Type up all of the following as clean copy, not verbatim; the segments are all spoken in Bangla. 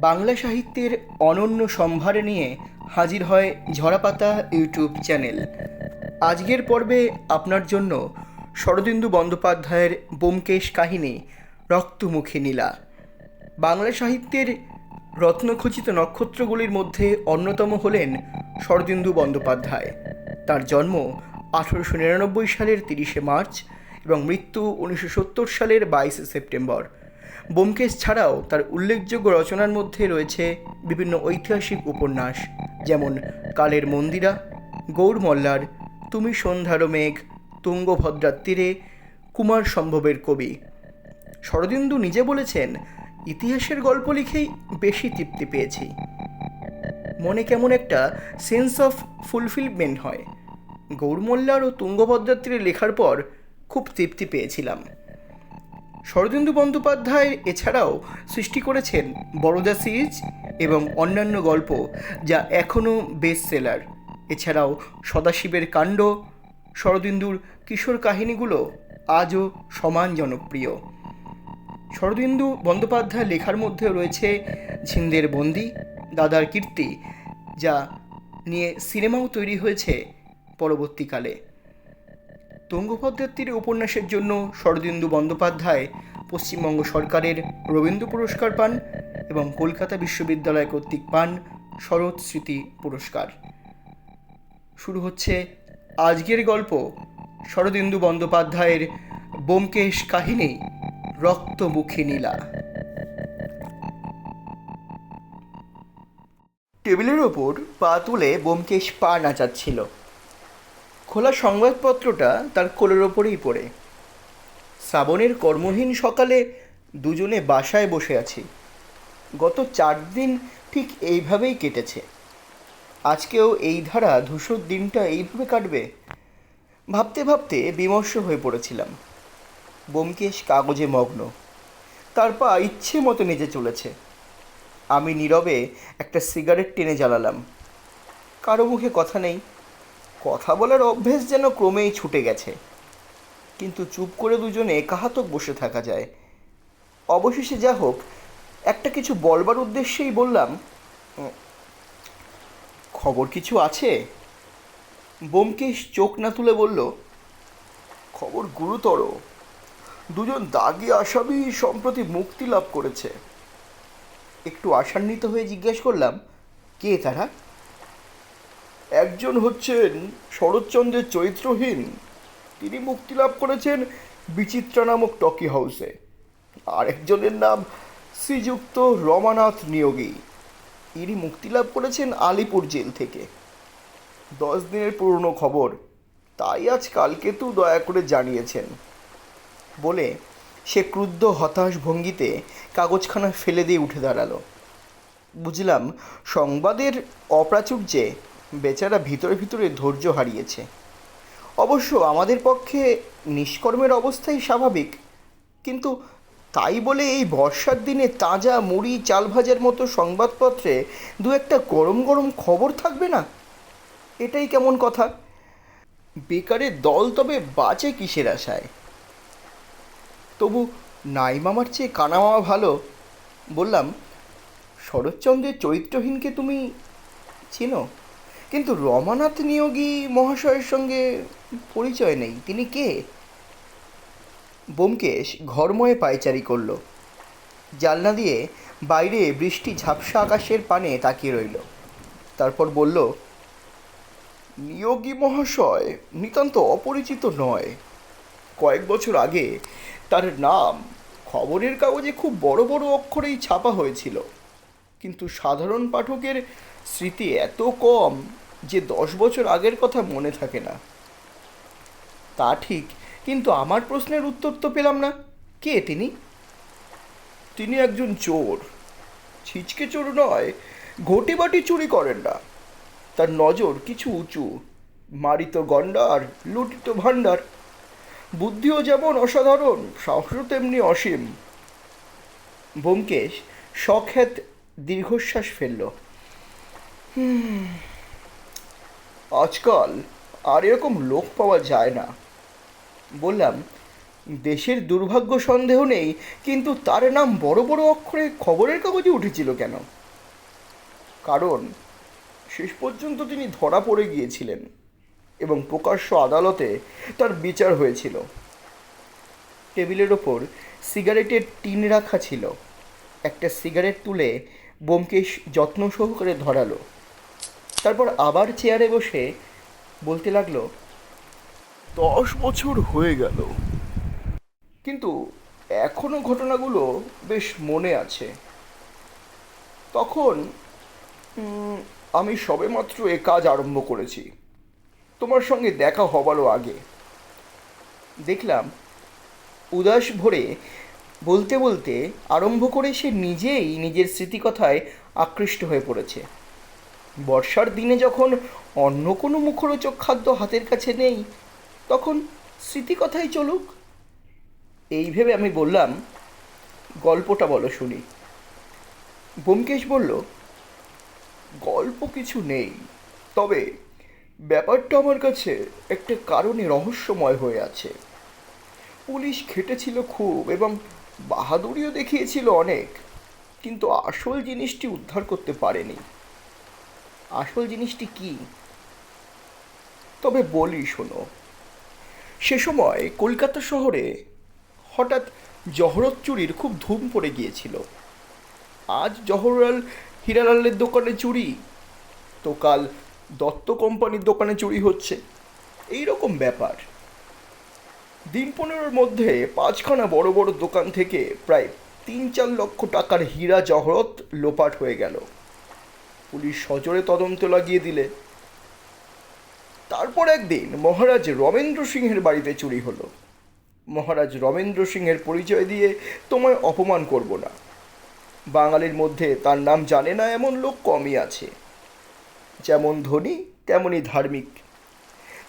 বাংলা সাহিত্যের অনন্য সম্ভারে নিয়ে হাজির হয় ঝরাপাতা ইউটিউব চ্যানেল। আজকের পর্বে আপনার জন্য শরদিন্দু বন্দ্যোপাধ্যায়ের ব্যোমকেশ কাহিনী রক্তমুখী নীলা। বাংলা সাহিত্যের রত্নখচিত নক্ষত্রগুলির মধ্যে অন্যতম হলেন শরদিন্দু বন্দ্যোপাধ্যায়। তার জন্ম 1899 সালের 30শে মার্চ এবং মৃত্যু 1970 সালের 22শে সেপ্টেম্বর। ব্যোমকেশ ছাড়াও তার উল্লেখযোগ্য রচনার মধ্যে রয়েছে বিভিন্ন ঐতিহাসিক উপন্যাস, যেমন কালের মন্দিরা, গৌর মল্লার, তুমি সন্ধ্যার মেঘ, তুঙ্গভদ্রার তীরে, কুমার সম্ভবের কবি। শরদিন্দু নিজে বলেছেন, ইতিহাসের গল্প লিখেই বেশি তৃপ্তি পেয়েছি। মনে কেমন একটা সেন্স অফ ফুলফিলমেন্ট হয়। গৌর মল্লার ও তুঙ্গভদ্রার তীরে লেখার পর খুব তৃপ্তি পেয়েছিলাম। শরদিন্দু বন্দ্যোপাধ্যায় এছাড়াও সৃষ্টি করেছেন বরোদা সিরিজ এবং অন্যান্য গল্প, যা এখনও বেস্ট সেলার। এছাড়াও সদাশিবের কাণ্ড, শরদিন্দুর কিশোর কাহিনীগুলো আজও সমান জনপ্রিয়। শরদিন্দু বন্দ্যোপাধ্যায় লেখার মধ্যে রয়েছে ঝিন্দের বন্দি, দাদার কীর্তি, যা নিয়ে সিনেমাও তৈরি হয়েছে পরবর্তীকালে। তুঙ্গভদ্রার তীরে উপন্যাসের জন্য শরদিন্দু বন্দ্যোপাধ্যায় পশ্চিমবঙ্গ সরকারের রবীন্দ্র পুরস্কার পান এবং কলকাতা বিশ্ববিদ্যালয় কর্তৃক পান শরৎ স্মৃতি পুরস্কার। শুরু হচ্ছে আজকের গল্প, শরদিন্দু বন্দ্যোপাধ্যায়ের ব্যোমকেশ কাহিনী রক্তমুখী নীলা। টেবিলের ওপর পা তুলে ব্যোমকেশ পা নাচাচ্ছিল। খোলা সংবাদপত্রটা তার কোলের ওপরেই পড়ে। শ্রাবণের কর্মহীন সকালে দুজনে বাসায় বসে আছি। গত 4 দিন ঠিক এইভাবেই কেটেছে। আজকেও এই ধারা ধূসর দিনটা এইভাবে কাটবে ভাবতে ভাবতে বিমর্ষ হয়ে পড়েছিলাম। ব্যোমকেশ কাগজে মগ্ন, তার পা ইচ্ছে মতো নেচে চলেছে। আমি নীরবে একটা সিগারেট টেনে জ্বালালাম। কারো মুখে কথা নেই। কথা বলার অভ্যেস যেন ক্রমেই ছুটে গেছে, কিন্তু চুপ করে দুজনে কাহাতক বসে থাকা যায়। অবশেষে যা হোক, একটা কিছু বলবার উদ্দেশ্যেই বললাম, খবর কিছু আছে? ব্যোমকেশ চোখ না তুলে বলল, খবর গুরুতর। দুজন দাগী আসামি সম্প্রতি মুক্তি লাভ করেছে। একটু আশান্বিত হয়ে জিজ্ঞেস করলাম, কে তারা? একজন হচ্ছেন শরৎচন্দ্রের চরিত্রহীন, তিনি মুক্তি লাভ করেছেন বিচিত্রা নামক টকি হাউসে। আরেকজনের নাম শ্রীযুক্ত রমানাথ নিয়োগী, ইনি মুক্তি লাভ করেছেন আলিপুর জেল থেকে। 10 দিনের পুরনো খবর, তাই আজ কালকেতু দয়া করে জানিয়েছেন বলে সে ক্রুদ্ধ হতাশ ভঙ্গিতে কাগজখানা ফেলে দিয়ে উঠে দাঁড়ালো। বুঝলাম, সংবাদের অপ্রাচুর্যে বেচারা ভিতরে ভিতরে ধৈর্য হারিয়েছে। অবশ্য আমাদের পক্ষে নিষ্কর্মের অবস্থাই স্বাভাবিক, কিন্তু তাই বলে এই বর্ষার দিনে তাজা মুড়ি চাল ভাজার মতো সংবাদপত্রে দু একটা গরম গরম খবর থাকবে না? এটাই কেমন কথা। বেকারের দল তবে বাঁচে কিসের আশায়? তবু নাই মামার চেয়ে কানা মামা ভালো। বললাম, শরৎচন্দ্রের চরিত্রহীনকে তুমি চেনো, কিন্তু রমানাথ নিয়োগী মহাশয়ের সঙ্গে পরিচয় নেই। তিনি কে? ব্যোমকেশ ঘরময়ে পায়চারি করল। জানলা দিয়ে বাইরে বৃষ্টি ঝাপসা আকাশের পানে তাকিয়ে রইল। তারপর বলল, নিয়োগী মহাশয় নিতান্ত অপরিচিত নয়। কয়েক বছর আগে তার নাম খবরের কাগজে খুব বড় বড় অক্ষরেই ছাপা হয়েছিল, কিন্তু সাধারণ পাঠকের স্মৃতি এত কম যে 10 বছর আগের কথা মনে থাকে না। তা ঠিক, কিন্তু আমার প্রশ্নের উত্তর তো পেলাম না। কে তিনি? তিনি একজন চোর। ছিচকে চোর নয়, ঘটি বাটি চুরি করেন না। তার নজর কিছু উঁচু, মারিত গণ্ডার, লুটিত ভাণ্ডার। বুদ্ধিও যেমন অসাধারণ, সাহসও তেমনি অসীম। ব্যোমকেশ সখ্যাত দীর্ঘশ্বাস ফেলল। আজকাল আর এরকম লোক পাওয়া যায় না। বললাম, দেশের দুর্ভাগ্য সন্দেহ নেই, কিন্তু তার নাম বড় বড় অক্ষরে খবরের কাগজে উঠেছিল কেন? কারণ শেষ পর্যন্ত তিনি ধরা পড়ে গিয়েছিলেন এবং প্রকাশ্য আদালতে তার বিচার হয়েছিল। টেবিলের ওপর সিগারেটের টিন রাখা ছিল। একটা সিগারেট তুলে ব্যোমকেশ যত্ন সহকারে ধরালো। তারপর আবার চেয়ারে বসে বলতে লাগলো, 10 বছর হয়ে গেল, কিন্তু এখনো ঘটনাগুলো বেশ মনে আছে। তখন আমি সবেমাত্র এ কাজ আরম্ভ করেছি, তোমার সঙ্গে দেখা হবারও আগে। দেখলাম উদাস ভরে বলতে বলতে আরম্ভ করে সে নিজেই নিজের স্মৃতিকথায় আকৃষ্ট হয়ে পড়েছে। বর্ষার দিনে যখন অন্য কোনো মুখরোচক খাদ্য হাতের কাছে নেই, তখন স্মৃতিকথাই চলুক। এই ভেবে আমি বললাম, গল্পটা বলো শুনি। ব্যোমকেশ বলল, গল্প কিছু নেই, তবে ব্যাপারটা আমার কাছে একটা কারণে রহস্যময় হয়ে আছে। পুলিশ খেটেছিল খুব এবং বাহাদুরিও দেখিয়েছিল অনেক, কিন্তু আসল জিনিসটি উদ্ধার করতে পারেনি। আসল জিনিসটি কি? তবে বলি শোনো। সে সময় কলকাতা শহরে হঠাৎ জহরত চুরির খুব ধুম পড়ে গিয়েছিল। আজ জহরলাল হীরালালের দোকানে চুরি, তো কাল দত্ত কোম্পানির দোকানে চুরি হচ্ছে, এই রকম ব্যাপার। দিন 15-র মধ্যে 5খানা বড় বড় দোকান থেকে প্রায় 3-4 লক্ষ টাকার হীরা জহরত লোপাট হয়ে গেল। পুলিশ সজোরে তদন্ত লাগিয়ে দিলে। তারপর একদিন মহারাজ রমেন্দ্র সিংহের বাড়িতে চুরি হলো। মহারাজ রমেন্দ্র সিংহের পরিচয় দিয়ে তোমায় অপমান করব না। বাঙালির মধ্যে তার নাম জানে না এমন লোক কমই আছে। যেমন ধনী তেমনই ধার্মিক।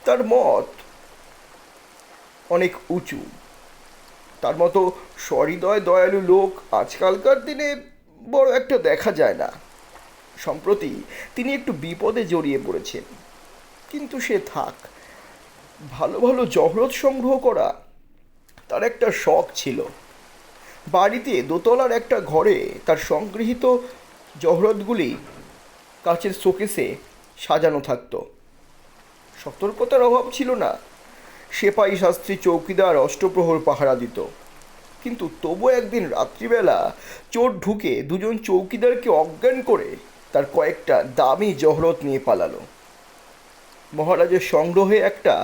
তার মত অনেক উঁচু। তার মতো সহৃদয় দয়ালু লোক আজকালকার দিনে বড় একটা দেখা যায় না। সম্প্রতি তিনি একটু বিপদে জড়িয়ে পড়েছেন, কিন্তু সে থাক। ভালো ভালো জহরত সংগ্রহ করা তার একটা শখ ছিল। বাড়িতে দোতলার একটা ঘরে তার সংগৃহীত জহরতগুলি কাচের শোকেসে সাজানো থাকতো। সতর্কতার অভাব ছিল না। সেপাই শাস্ত্রী চৌকিদার অষ্টপ্রহর পাহারা দিত, কিন্তু তবু একদিন রাত্রিবেলা চোর ঢুকে দুজন চৌকিদারকে অজ্ঞান করে তার কয়েকটা দামি জহরত নিয়ে পালালো। মহারাজের সংগ্রহে একটা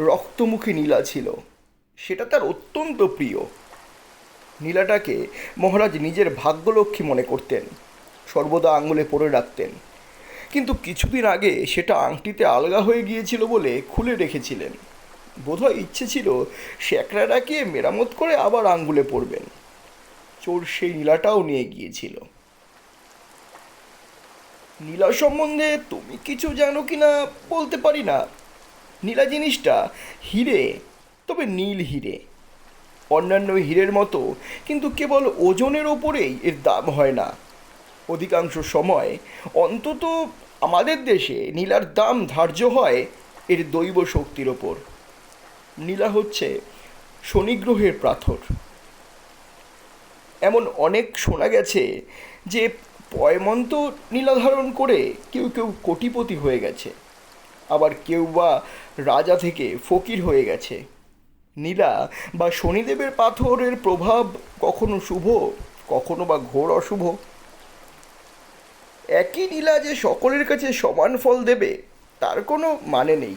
রক্তমুখী নীলা ছিল। সেটা তার অত্যন্ত প্রিয়। নীলাটাকে মহারাজ নিজের ভাগ্যলক্ষ্মী মনে করতেন, সর্বদা আঙুলে পরে রাখতেন। কিন্তু কিছুদিন আগে সেটা আংটিতে আলগা হয়ে গিয়েছিল বলে খুলে রেখেছিলেন। বোধহয় ইচ্ছে ছিল শ্যাকরা রাখিয়ে মেরামত করে আবার আঙ্গুলে পরবেন। চোর সেই নীলাটাও নিয়ে গিয়েছিল। নীলা সম্বন্ধে তুমি কিছু জানো কি না বলতে পারি না। নীলা জিনিসটা হিরে, তবে নীল হিরে। অন্যান্য হীরের মতো কিন্তু কেবল ওজনের ওপরেই এর দাম হয় না। অধিকাংশ সময়, অন্তত আমাদের দেশে, নীলার দাম ধার্য হয় এর দৈব শক্তির ওপর। নীলা হচ্ছে শনি গ্রহের পাথর। এমন অনেক শোনা গেছে যে পয়মন্ত নীলা ধারণ করে কেউ কেউ কোটিপতি হয়ে গেছে, আবার কেউ বা রাজা থেকে ফকির হয়ে গেছে। নীলা বা শনিদেবের পাথরের প্রভাব কখনো শুভ, কখনো বা ঘোর অশুভ। একই নীলা যে সকলের কাছে সমান ফল দেবে তার কোনো মানে নেই।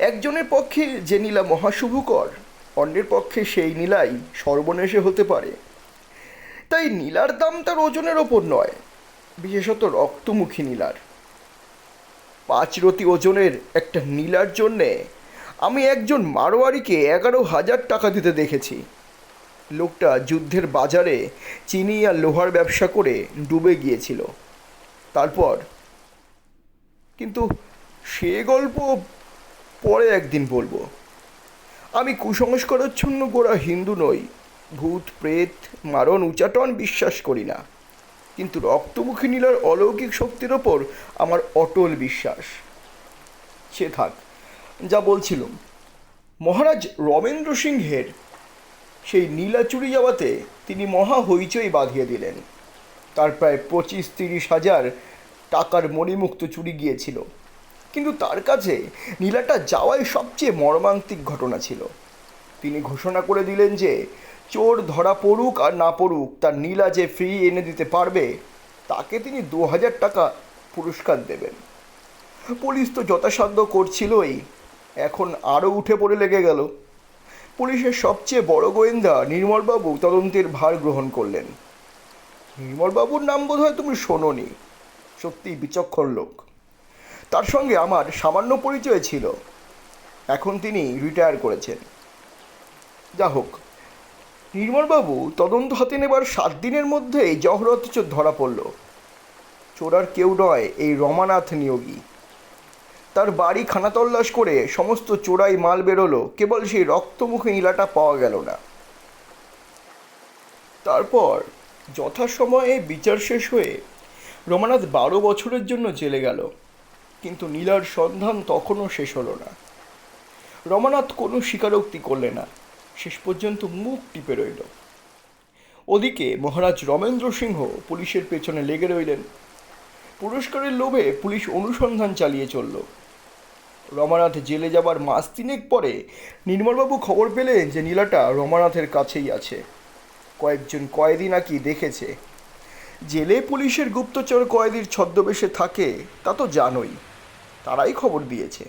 একজনের পক্ষে যে নীলা মহাশুভকর, অন্যের পক্ষে সেই নীলাই সর্বনেশে হতে পারে। তাই নীলার দাম তার ওজনের ওপর নয়, বিশেষত রক্তমুখী নীলার। 5 রতি ওজনের একটা নীলার জন্যে আমি একজন মারোয়ারিকে 11,000 টাকা দিতে দেখেছি। লোকটা যুদ্ধের বাজারে চিনি আর লোহার ব্যবসা করে ডুবে গিয়েছিল। তারপর কিন্তু সে গল্প পরে একদিন বলবো। আমি কুসংস্কারাচ্ছন্ন গোড়া হিন্দু নই। ভূত প্রেত মারণ উচাটন বিশ্বাস করি না, কিন্তু রক্তমুখী নীলার অলৌকিক শক্তির ওপর আমার অটল বিশ্বাস। সে থাক, যা বলছিলাম, মহারাজ রমেন্দ্র সিংহের সেই নীলা চুরি যাওয়াতে তিনি মহা হইচই বাঁধিয়ে দিলেন। তার প্রায় 25-30 হাজার টাকার মণিমুক্ত চুরি গিয়েছিল, কিন্তু তার কাছে নীলাটা যাওয়াই সবচেয়ে মর্মান্তিক ঘটনা ছিল। তিনি ঘোষণা করে দিলেন যে চোর ধরা পড়ুক আর না পড়ুক, তার নীলা যে ফ্রি এনে দিতে পারবে তাকে তিনি 2000 টাকা পুরস্কার দেবেন। পুলিশ তো যথাসাধ্য করছিলই, এখন আরও উঠে পড়ে লেগে গেল। পুলিশের সবচেয়ে বড় গোয়েন্দা নির্মলবাবু তদন্তের ভার গ্রহণ করলেন। নির্মলবাবুর নাম বোধ হয় তুমি শোনোনি, সত্যিই বিচক্ষণ লোক। তার সঙ্গে আমার সামান্য পরিচয় ছিল, এখন তিনি রিটায়ার করেছেন। যা হোক, নির্মলবাবু তদন্ত হাতে নেবার 7 দিনের মধ্যেই জহরত চোর ধরা পড়ল। চোর আর কেউ নয়, এই রমানাথ নিয়োগী। তার বাড়ি খানাতল্লাশ করে সমস্ত চোরাই মাল বেরোলো, কেবল সেই রক্তমুখী নীলাটা পাওয়া গেল না। তারপর যথাসময়ে বিচার শেষ হয়ে রমানাথ 12 বছরের জন্য জেলে গেল, কিন্তু নীলার সন্ধান তখনও শেষ হলো না। রমানাথ কোনো স্বীকারোক্তি করলে না, শেষ পর্যন্ত মুখ টিপে রইল। ওদিকে মহারাজ রমেন্দ্র সিংহ পুলিশের পেছনে লেগে রইলেন। পুরস্কারের লোভে পুলিশ অনুসন্ধান চালিয়ে চলল। রমানাথ জেলে যাবার মাস 3 পরে নির্মলবাবু খবর পেলেন যে নীলাটা রমানাথের কাছেই আছে। কয়েকজন কয়েদি নাকি দেখেছে। জেলে পুলিশের গুপ্তচর কয়েদির ছদ্মবেশে থাকে তা তো জানোই, তারাই খবর দিয়েছে।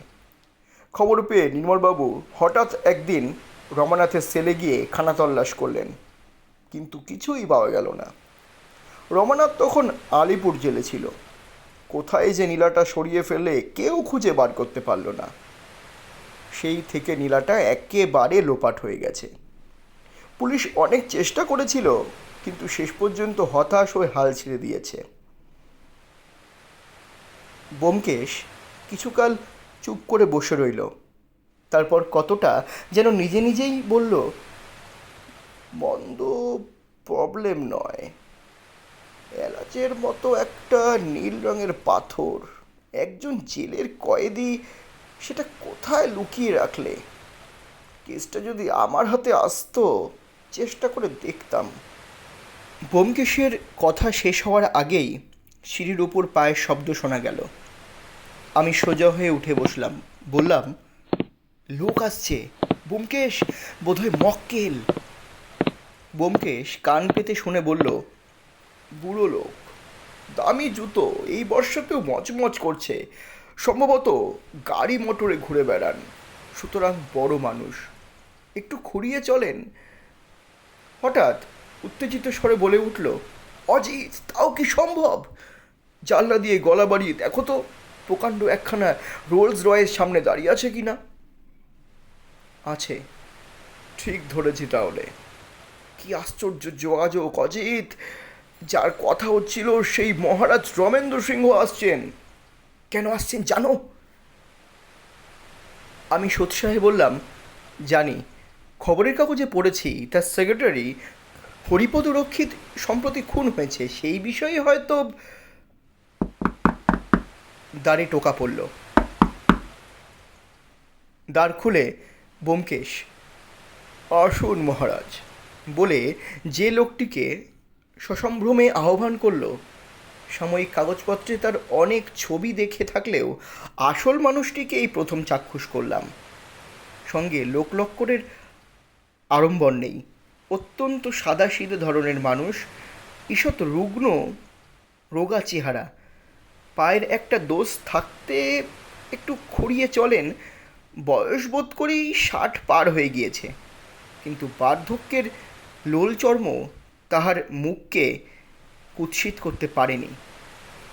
খবর পেয়ে নির্মলবাবু হঠাৎ একদিন রমানাথের সেলে গিয়ে খানাতল্লাশ করলেন, কিন্তু কিছুই পাওয়া গেল না। রমানাথ তখন আলিপুর জেলে ছিল। কোথায় যে নীলাটা সরিয়ে ফেলে কেউ খুঁজে বার করতে পারল না। সেই থেকে নীলাটা একেবারে লোপাট হয়ে গেছে। পুলিশ অনেক চেষ্টা করেছিল, কিন্তু শেষ পর্যন্ত হতাশ হয়ে হাল ছেড়ে দিয়েছে। ব্যোমকেশ কিছুকাল চুপ করে বসে রইল। তারপর কতটা যেন নিজে নিজেই বলল, মন্দ প্রবলেম নয়, এলাচের মতো একটা নীল রঙের পাথর একজন জেলের কয়েদি সেটা কোথায় লুকিয়ে রাখলে? কেসটা যদি আমার হাতে আসতো, চেষ্টা করে দেখতাম। ব্যোমকেশের কথা শেষ হওয়ার আগেই সিঁড়ির ওপর পায়ের শব্দ শোনা গেল। আমি সোজা হয়ে উঠে বসলাম, বললাম, লোক আসছে ব্যোমকেশ, বোধহয় মক্কেল। ব্যোমকেশ কান পেতে শুনে বলল, বুড়ো লোক, দামি জুতো, এই বর্ষাতেও মচমচ করছে, সম্ভবত গাড়ি মোটরে ঘুরে বেড়ান, সুতরাং বড় মানুষ, একটু খুঁড়িয়ে চলেন। হঠাৎ উত্তেজিত স্বরে বলে উঠল, অজিত, তাও কি সম্ভব? জানলা দিয়ে গলা বাড়িয়ে দেখো তো প্রকাণ্ড একখানা রোলস রয়েস সামনে দাঁড়িয়ে আছে কি না। আছে, ঠিক ধরেছি তাহলে। কি আশ্চর্য যোগাযোগ অজিত, যার কথা হচ্ছিল সেই মহারাজ রমেন্দ্র সিংহ আসছেন। কেন আসছেন জানো? আমি সোৎসাহে বললাম, জানি, খবরের কাগজে পড়েছি তার সেক্রেটারি হরিপদ রক্ষিত সম্প্রতি খুন হয়েছে, সেই বিষয়ে হয়তো। দ্বারে টোকা পড়ল। দ্বার খুলে ব্যোমকেশ, আসুন মহারাজ বলে যে লোকটিকে সসম্ভ্রমে আহ্বান করল, সাময়িক কাগজপত্রে তার অনেক ছবি দেখে থাকলেও আসল মানুষটিকে এই প্রথম চাক্ষুষ করলাম। সঙ্গে লোকলক্করের আড়ম্বর নেই, অত্যন্ত সাদাসিধে ধরনের মানুষ, ঈষৎ রুগ্ন রোগা চেহারা, পায়ের একটা দোষ থাকতে একটু খুঁড়িয়ে চলেন, বয়স বোধ করেই 60 পার হয়ে গিয়েছে, কিন্তু বার্ধক্যের লোল চর্ম তাহার মুখকে কুৎসিত করতে পারেনি,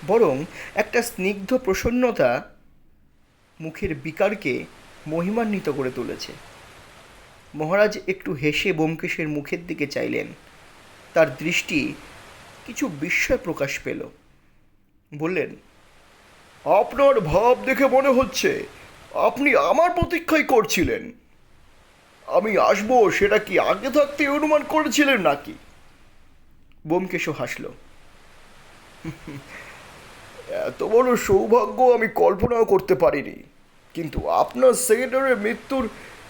বরং একটা স্নিগ্ধ প্রসন্নতা মুখের বিকারকে মহিমান্বিত করে তুলেছে। মহারাজ একটু হেসে ব্যোমকেশের মুখের দিকে চাইলেন। তার দৃষ্টি কিছু বিস্ময় প্রকাশ পেল। বললেন, আপনার ভাব দেখে মনে হচ্ছে আপনি আমার প্রতীক্ষাই করছিলেন। আমি আসবো সেটা কি আগে থাকতে অনুমান করেছিলেন নাকি? ব্যোমকেশও হাসল। এত বড় সৌভাগ্য আমি কল্পনাও করতে পারিনি, কিন্তু আপনার সেক্রেটারির মৃত্যুর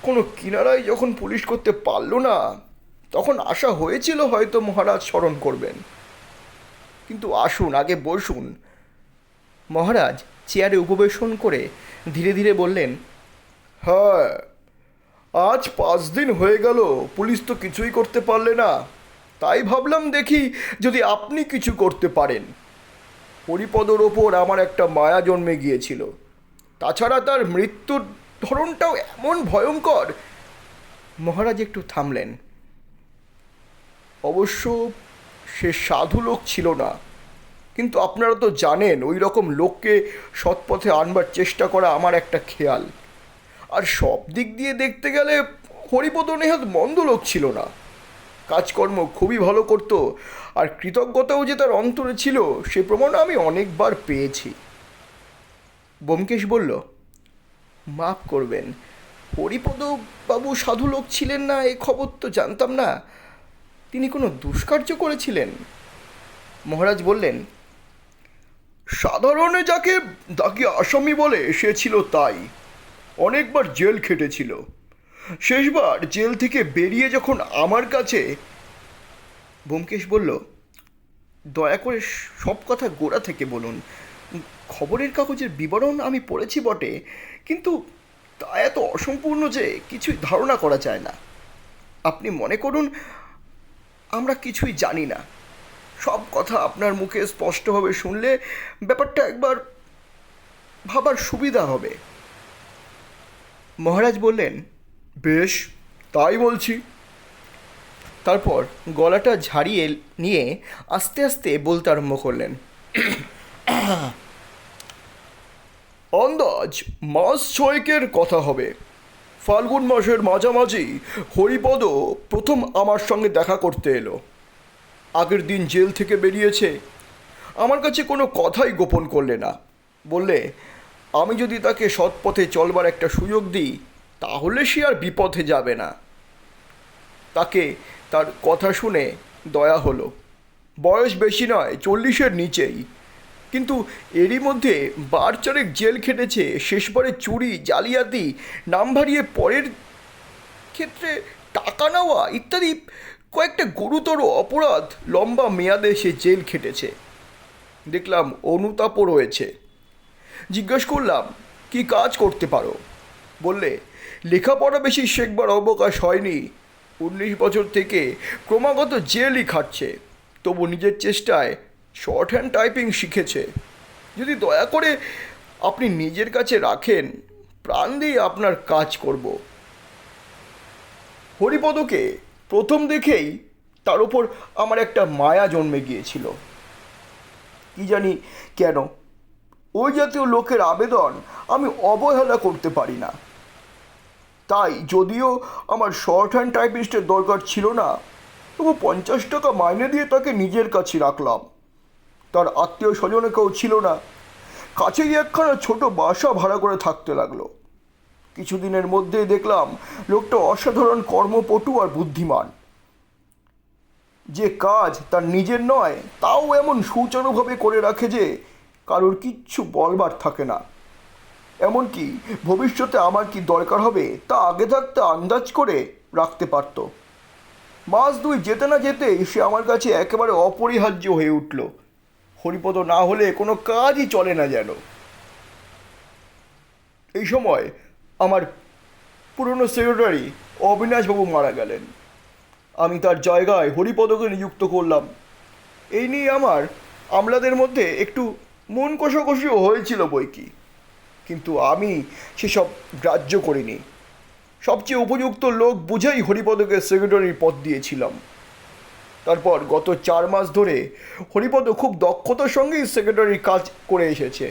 কোনো কিনারাই যখন পুলিশ করতে পারল না, তখন আশা হয়েছিল হয়তো মহারাজ স্মরণ করবেন। কিন্তু আসুন, আগে বসুন। মহারাজ চেয়ারে উপবেশন করে ধীরে ধীরে বললেন, হ্যাঁ, আজ 5 দিন হয়ে গেল, পুলিশ তো কিছুই করতে পারলে না। তাই ভাবলাম দেখি যদি আপনি কিছু করতে পারেন। হরিপদর ওপর আমার একটা মায়া জন্মে গিয়েছিল। তাছাড়া তার মৃত্যুর ধরনটাও এমন ভয়ঙ্কর। মহারাজ একটু থামলেন। অবশ্য সে সাধু লোক ছিল না, কিন্তু আপনারা তো জানেন ওই রকম লোককে সৎপথে আনবার চেষ্টা করা আমার একটা খেয়াল। আর সব দিক দিয়ে দেখতে গেলে হরিপদ নেহাত মন্দ লোক ছিল না। কাজকর্ম খুবই ভালো করত, আর কৃতজ্ঞতাও যে তার অন্তরে ছিল সে প্রমাণ আমি অনেকবার পেয়েছি। ব্যোমকেশ বলল, মাফ করবেন, হরিপদ বাবু সাধু লোক ছিলেন না এ খবর তো জানতাম না। তিনি কোনো দুষ্কার্য করেছিলেন? মহারাজ বললেন, সাধারণে যাকে তাকে আসামি বলে সে ছিল তাই। অনেকবার জেল খেটেছিল। শেষবার জেল থেকে বেরিয়ে যখন আমার কাছে। ব্যোমকেশ বলল, দয়া করে সব কথা গোড়া থেকে বলুন। খবরের কাগজের বিবরণ আমি পড়েছি বটে, কিন্তু তা এত অসম্পূর্ণ যে কিছুই ধারণা করা যায় না। আপনি মনে করুন আমরা কিছুই জানি না। সব কথা আপনার মুখে স্পষ্টভাবে শুনলে ব্যাপারটা একবার ভাবার সুবিধা হবে। মহারাজ বললেন, বেশ, তাই বলছি। তারপর গলাটা ঝাড়িয়ে নিয়ে আস্তে আস্তে বলতে আরম্ভ করলেন, আন্দাজ 6 মাসের কথা হবে। ফাল্গুন মাসের মাঝামাঝি হরিপদ প্রথম আমার সঙ্গে দেখা করতে এলো। আগের দিন জেল থেকে বেরিয়েছে। আমার কাছে কোনো কথাই গোপন করলে না। বললে আমি যদি তাকে সৎপথে চলবার একটা সুযোগ দিই তাহলে সে আর বিপথে যাবে না। তাকে তার কথা শুনে দয়া হলো। বয়স বেশি নয়, 40-এর নিচেই, কিন্তু এরই মধ্যে 4 জেল খেটেছে। শেষবারে চুরি, জালিয়াতি, নাম ভারিয়ে পরের ক্ষেত্রে টাকা নেওয়া ইত্যাদি কয়েকটা গুরুতর অপরাধ লম্বা মেয়াদে সে জেল খেটেছে। দেখলাম অনুতাপও রয়েছে। জিজ্ঞেস করলাম, কি কাজ করতে পারো? বললে, লেখাপড়া বেশি শেখবার অবকাশ হয়নি। 19 বছর থেকে ক্রমাগত জেলই খাটছে, তবু নিজের চেষ্টায় শর্ট হ্যান্ড টাইপিং শিখেছে। যদি দয়া করে আপনি নিজের কাছে রাখেন, প্রাণ দিয়ে আপনার কাজ করব। হরিপদকে প্রথম দেখেই তার ওপর আমার একটা মায়া জন্মে গিয়েছিল। কি জানি কেন, ওই জাতীয় লোকের আবেদন আমি অবহেলা করতে পারি না। তাই যদিও আমার শর্ট হ্যান্ড টাইপিস্টের দরকার ছিল না, তবু 50 টাকা মাইনে দিয়ে তাকে নিজের কাছে রাখলাম। তার আত্মীয় স্বজনে কেউ ছিল না। কাছেই একখানা ছোট বাসা ভাড়া করে থাকতে লাগলো। কিছুদিনের মধ্যেই দেখলাম লোকটা অসাধারণ কর্মপটু আর বুদ্ধিমান। যে কাজ তার নিজের নয় তাও এমন সুচারুভাবে করে রাখে যে কারোর কিচ্ছু বলবার থাকে না। এমনকি ভবিষ্যতে আমার কি দরকার হবে তা আগে থাকতে আন্দাজ করে রাখতে পারত। 1-2 মাস যেতে না যেতেই সে আমার কাছে একেবারে অপরিহার্য হয়ে উঠল। হরিপদ না হলে কোনো কাজই চলে না যেন। এই সময় আমার পুরনো সেক্রেটারি অবিনাশবাবু মারা গেলেন। আমি তার জায়গায় হরিপদকে নিযুক্ত করলাম। এই নিয়ে আমার আমলাদের মধ্যে একটু মন কষাকষিও হয়েছিল বই কি, কিন্তু আমি সেসব গ্রাহ্য করিনি। সবচেয়ে উপযুক্ত লোক বুঝেই হরিপদকে সেক্রেটারির পদ দিয়েছিলাম। তারপর গত 4 মাস ধরে হরিপদ খুব দক্ষতার সঙ্গেই সেক্রেটারির কাজ করে এসেছে।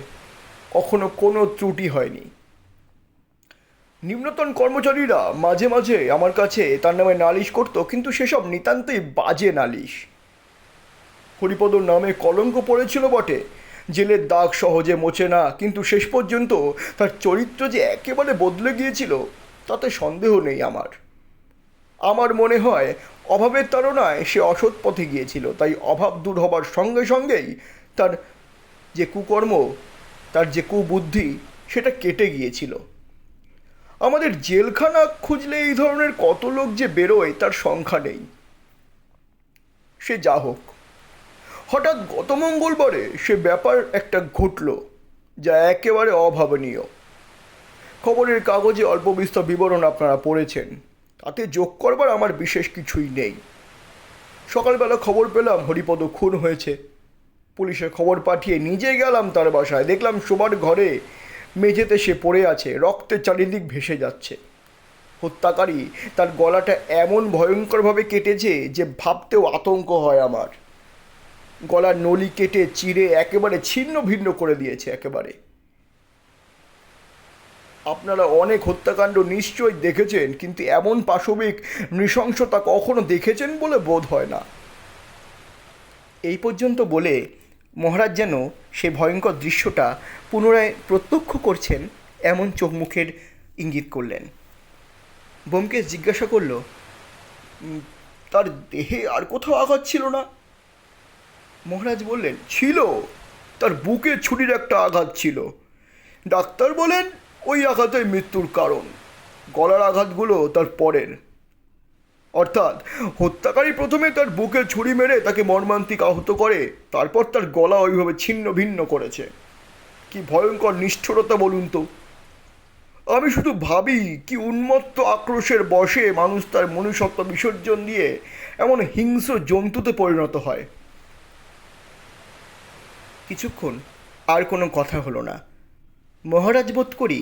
কখনো কোনো ত্রুটি হয়নি। নিম্নতন কর্মচারীরা মাঝে মাঝে আমার কাছে তার নামে নালিশ করতো, কিন্তু সেসব নিতান্তই বাজে নালিশ। হরিপদর নামে কলঙ্ক পড়েছিল বটে, জেলের দাগ সহজে মোছে না, কিন্তু শেষ পর্যন্ত তার চরিত্র যে একেবারে বদলে গিয়েছিল তাতে সন্দেহ নেই আমার। আমার মনে হয় অভাবের তাড়নায় সে অসৎ পথে গিয়েছিল, তাই অভাব দূর হবার সঙ্গে সঙ্গেই তার যে কুকর্ম, তার যে কুবুদ্ধি সেটা কেটে গিয়েছিল। আমাদের জেলখানা খুঁজলে এই ধরনের কত লোক যে বেরোয় তার সংখ্যা নেই। সে যা হোক, হঠাৎ গত মঙ্গলবারে সে ব্যাপার একটা ঘটল যা একেবারে অভাবনীয়। খবরের কাগজে অল্প বিস্তর বিবরণ আপনারা পড়েছেন, তাতে যোগ করবার আমার বিশেষ কিছুই নেই। সকালবেলা খবর পেলাম হরিপদ খুন হয়েছে। পুলিশে খবর পাঠিয়ে নিজে গেলাম তার বাসায়, দেখলাম শোবার ঘরে মেঝেতে সে পড়ে আছে, রক্তের চারিদিক ভেসে যাচ্ছে। হত্যাকারী তার গলাটা এমন ভয়ঙ্করভাবে কেটেছে যে ভাবতেও আতঙ্ক হয় আমার। গলার নলি কেটে চিরে একেবারে ছিন্ন ভিন্ন করে দিয়েছে একেবারে। আপনারা অনেক হত্যাকাণ্ড নিশ্চয়ই দেখেছেন, কিন্তু এমন পাশবিক নৃশংসতা কখনো দেখেছেন বলে বোধ হয় না। এই পর্যন্ত বলে মহারাজ যেন সে ভয়ঙ্কর দৃশ্যটা পুনরায় প্রত্যক্ষ করছেন এমন চোখ মুখের ইঙ্গিত করলেন। ব্যোমকেশ জিজ্ঞাসা করল, তার দেহে আর কোথাও আঘাত ছিল না? মহারাজ বললেন, ছিল, তার বুকে ছুরির একটা আঘাত ছিল। ডাক্তার বলেন ওই আঘাতই মৃত্যুর কারণ। গলার আঘাতগুলো তার পরের, অর্থাৎ হত্যাকারী প্রথমে তার বুকে ছুরি মেরে তাকে মর্মান্তিক আহত করে, তারপর তার গলা ওইভাবে ছিন্ন ভিন্ন করেছে। কি ভয়ঙ্কর নিষ্ঠুরতা বলুন তো! আমি শুধু ভাবি কি উন্মত্ত আক্রোশের বশে মানুষ তার মনুষ্যত্ব বিসর্জন দিয়ে এমন হিংস্র জন্তুতে পরিণত হয়। কিছুক্ষণ আর কোনো কথা হলো না। মহারাজ বোধ করি